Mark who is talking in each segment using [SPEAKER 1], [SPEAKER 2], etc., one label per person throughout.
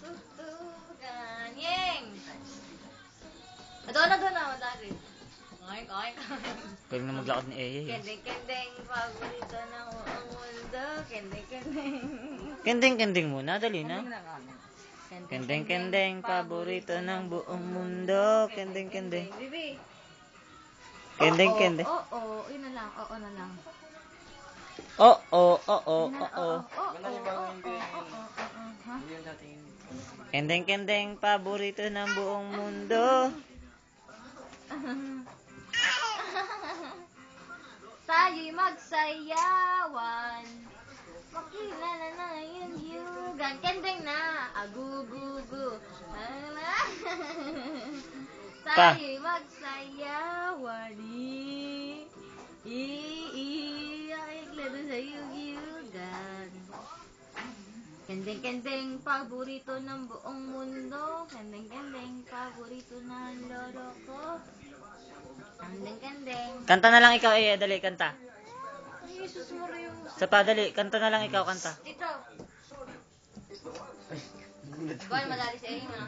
[SPEAKER 1] tutugan. Yeng! Doon na, madali. Oink.
[SPEAKER 2] Galing na maglakad ni Eye.
[SPEAKER 1] Kending, paborito ng buong mundo. Kending.
[SPEAKER 2] Kending muna, dali na.
[SPEAKER 1] Kending.
[SPEAKER 2] Kending, paborito ng buong mundo. Kending.
[SPEAKER 1] Bibi.
[SPEAKER 2] Kending.
[SPEAKER 1] Oo, yun na lang. Oo na lang.
[SPEAKER 2] Oo. Kending, paborito ng buong mundo.
[SPEAKER 1] Tayo'y magsayawan. Makilala na yung yugan. Kending na. Agugugu. Tayo'y magsayawan. Nakiklaro sa yugan. Kending, paborito ng buong mundo. Kending, paborito ng lolo ko. Kending.
[SPEAKER 2] Kanta na lang ikaw, Eye. Dali, kanta.
[SPEAKER 1] Ay, Jesus Maria.
[SPEAKER 2] Sa padali, kanta na lang ikaw, kanta.
[SPEAKER 1] Ito. Buwan, madali sa iyo, ha?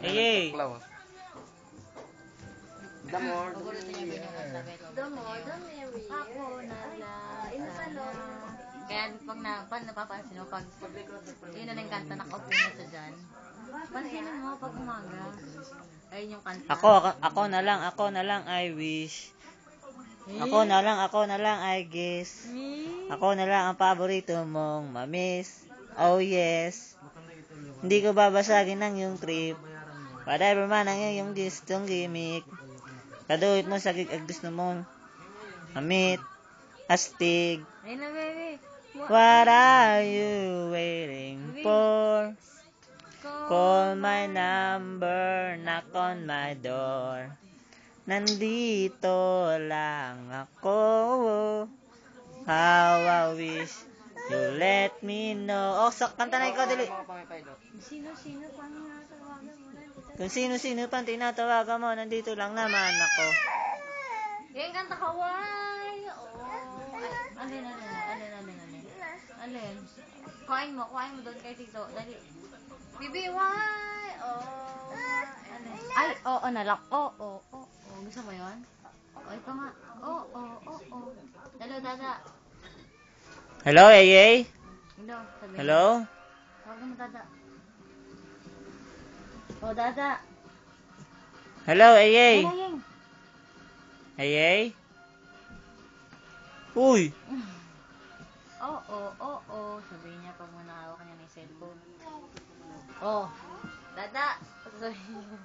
[SPEAKER 2] Eye.
[SPEAKER 1] The more, the merrier. Ako na lang sana. Kaya pag napapansin mo, pag yun na yung kanta, nakaupo na siya dyan. Pansinin mo pag umaga. Ayun yung kanta.
[SPEAKER 2] Ako na lang, I wish. Ako na lang, I guess. Ako na lang ang paborito mong mamiss. Oh yes. Hindi ko babasagin ng yung trip. Whatever man ang iyong gustong gimmick. Kaduhit mo sa gig gusto mong mamit. Astig.
[SPEAKER 1] Ayun na, baby.
[SPEAKER 2] What are you waiting for? Call my number, knock on my door. Nandito lang ako. How I wish you let me know. Oh, kanta na ikaw, dali.
[SPEAKER 1] Sino pang natawagan mo na?
[SPEAKER 2] Kung sino pang tinatawagan mo, nandito lang naman ako.
[SPEAKER 1] Yung kanta kaway. Alin? Kuhain mo doon kay Tito. Dali. Bibi, why? Alin? Ay, oo na lang. Oo. Gusto mo yun? Ito nga. Oo. Hello, Dada.
[SPEAKER 2] Hello, Eye?
[SPEAKER 1] Sabi
[SPEAKER 2] Hello?
[SPEAKER 1] Huwag mo, Dada. Dada.
[SPEAKER 2] Hello, Eye?
[SPEAKER 1] Ayeng.
[SPEAKER 2] Eye? Uy!
[SPEAKER 1] Oo. Sabihin niya pag muna hawak niya ng cellphone. Dada. Sabihin niya.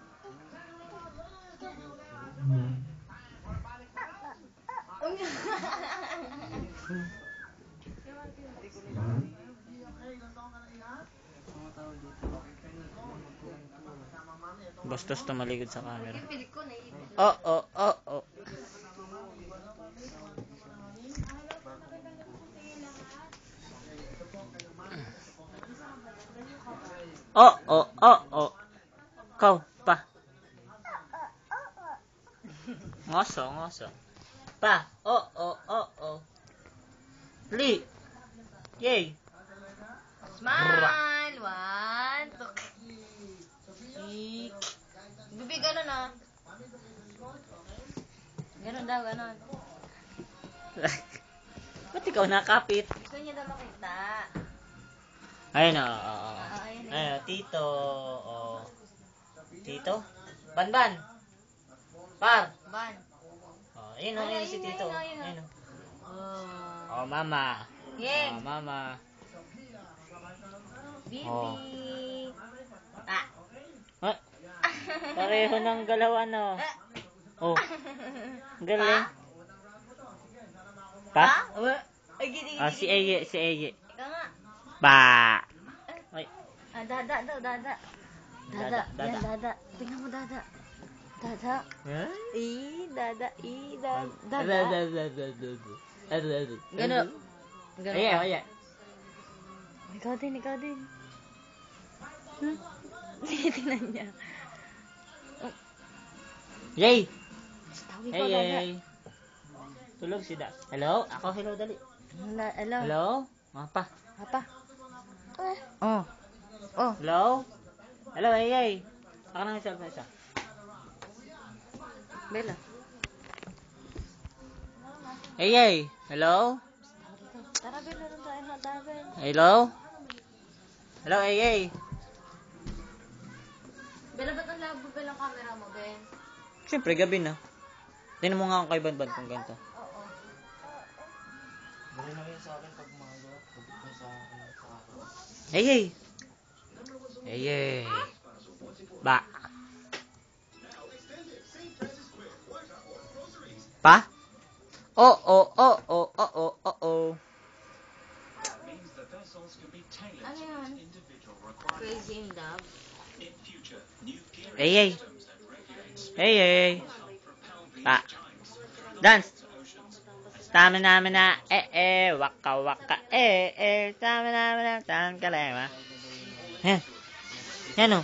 [SPEAKER 2] Bastos tumalikod sa camera.
[SPEAKER 1] Pilit ko, naiipin.
[SPEAKER 2] Oo. Oo. Kau, pa. Ngoso. Pa. Oo. Li. Yay.
[SPEAKER 1] Smile! 1, 2. Bibi, gano'n ah. Gano'n daw.
[SPEAKER 2] Ba't ikaw nakapit?
[SPEAKER 1] Gusto niya daw makita.
[SPEAKER 2] Ayun, oo.
[SPEAKER 1] Ayun.
[SPEAKER 2] Tito. Tito? Ban. Par.
[SPEAKER 1] Ban.
[SPEAKER 2] Ayun si Tito.
[SPEAKER 1] Ayun.
[SPEAKER 2] Mama.
[SPEAKER 1] Yeng.
[SPEAKER 2] Mama.
[SPEAKER 1] Bibi.
[SPEAKER 2] Pareho ng galaw, ano. Galing. Pa?
[SPEAKER 1] Ay, gini.
[SPEAKER 2] Si Eye.
[SPEAKER 1] Ika nga.
[SPEAKER 2] Ba. Ay.
[SPEAKER 1] Dada daw, Dada.
[SPEAKER 2] Dada.
[SPEAKER 1] Yan, Dada. Tingnan mo, Dada. Dada. Dada. Gano'n.
[SPEAKER 2] Aya.
[SPEAKER 1] Ikaw din. Tingnan niya.
[SPEAKER 2] Yay!
[SPEAKER 1] Tawag ko, Dada.
[SPEAKER 2] Tulog si Da. Hello? Ako, hello, dali.
[SPEAKER 1] Hello.
[SPEAKER 2] Hello? Apa?
[SPEAKER 1] Apa?
[SPEAKER 2] Hello? Hello, ay. Ako na yung cellphone isa.
[SPEAKER 1] Bella.
[SPEAKER 2] Ay. Hello?
[SPEAKER 1] Tara, Bella, rin tayo na tabi.
[SPEAKER 2] Hello? Hello, ay.
[SPEAKER 1] Bella, ba't ang labo ba lang camera mo, Ben?
[SPEAKER 2] Siyempre, gabi na. Tingnan mo nga ako kay Banban kung ganito.
[SPEAKER 1] Oo.
[SPEAKER 3] Gawin lang yan sa akin pag umaga. Pag sa akin sa araw.
[SPEAKER 2] Ay. Ay. Ba. Pa? Oh.
[SPEAKER 1] Ano yun? Crazy in Love?
[SPEAKER 2] Ay. Pa. Dance. Stamina, waka, stamina, tan kalema. Yan o.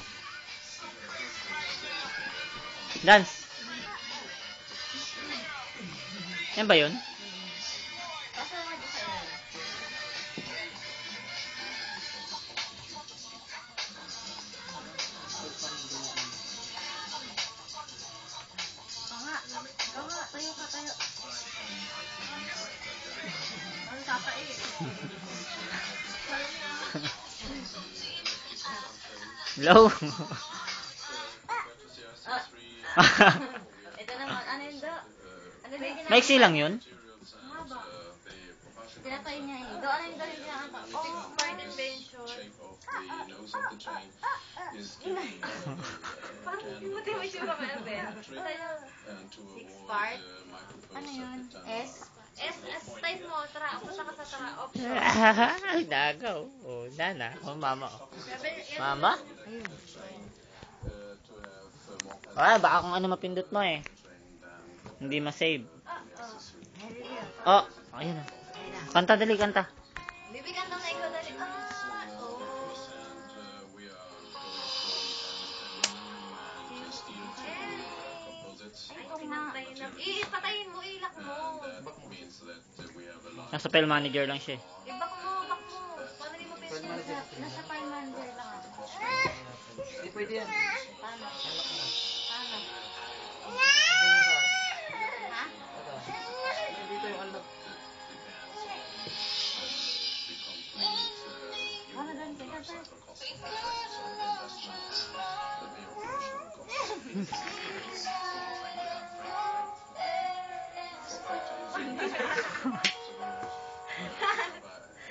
[SPEAKER 2] Dance. Yan ba yun?
[SPEAKER 1] Kasi naman di sa'yo. Tayo ka. Ano tatai?
[SPEAKER 2] Hello?
[SPEAKER 1] Ito naman, ano yun do? Ano ba yung ginagawa?
[SPEAKER 2] Maiksi lang yun?
[SPEAKER 1] Mahaba. Tinatay niya eh. Do, ano yung do yung ginagawa? Oh, part invention. Parang hindi mo siya ba, Ben? Six part? Ano yun? S? Type mo. Tara, punta ka sa tara. Option.
[SPEAKER 2] Dagaw. Oh, nana. Oh, mama. Mama?
[SPEAKER 1] Ayun.
[SPEAKER 2] Baka kung ano mapindot mo eh. Hindi ma-save.
[SPEAKER 1] Oh.
[SPEAKER 2] Ayun na. Kanta, dali, kanta.
[SPEAKER 1] Bibigyan daw na ikaw dali. Patayin mo, ilak mo.
[SPEAKER 2] Nasa file manager lang siya eh.
[SPEAKER 1] Ibak mo. Paano di mo pinag nasa file manager lang ako.
[SPEAKER 3] Hindi pwede yan.
[SPEAKER 1] Paano? Ha?
[SPEAKER 3] Dito yung unlock.
[SPEAKER 1] Ano doon? Teka,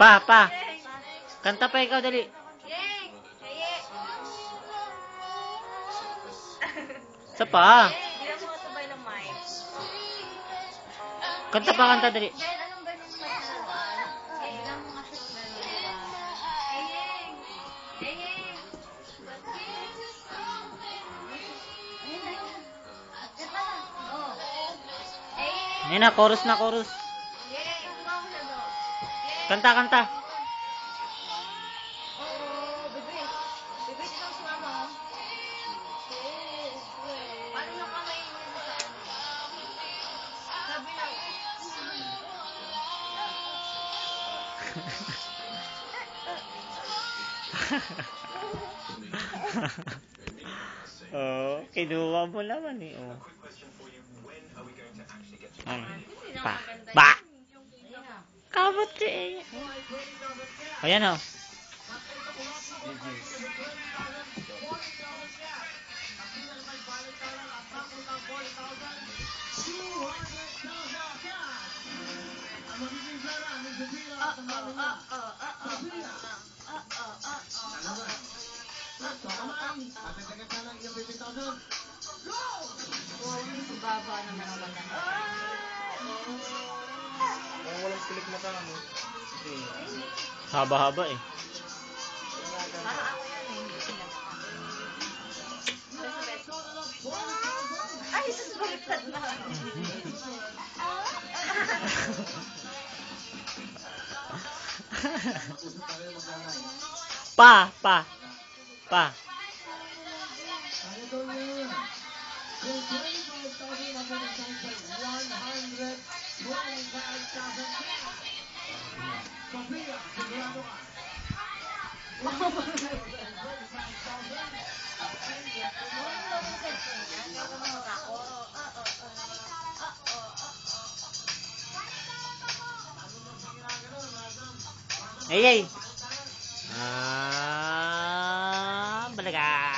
[SPEAKER 2] Pa. Kanta pa ikaw, dali. Sa pa.
[SPEAKER 1] Hindi mo sabay ng mic.
[SPEAKER 2] Kanta, dali.
[SPEAKER 1] Ben, anong ba yung mic na naman? Ilang mo kasi meron ba?
[SPEAKER 2] Ayun na, chorus. Kanta.
[SPEAKER 1] Bebe, ito ang sumama. Paano yung kamay niya sa ano? Sabi na.
[SPEAKER 2] Kinuha mo naman eh. Oh. Pa. Kabot eh. Ayan o.
[SPEAKER 1] Baba naman ang mata.
[SPEAKER 3] Kung walang kulik na kamo.
[SPEAKER 2] Haba-haba eh.
[SPEAKER 1] Parang ako yan eh. Ay, susubaliktad na.
[SPEAKER 2] Pa.
[SPEAKER 1] yung cellphone niya. Gagawin mo ako.
[SPEAKER 2] Ay, ay. Balaga.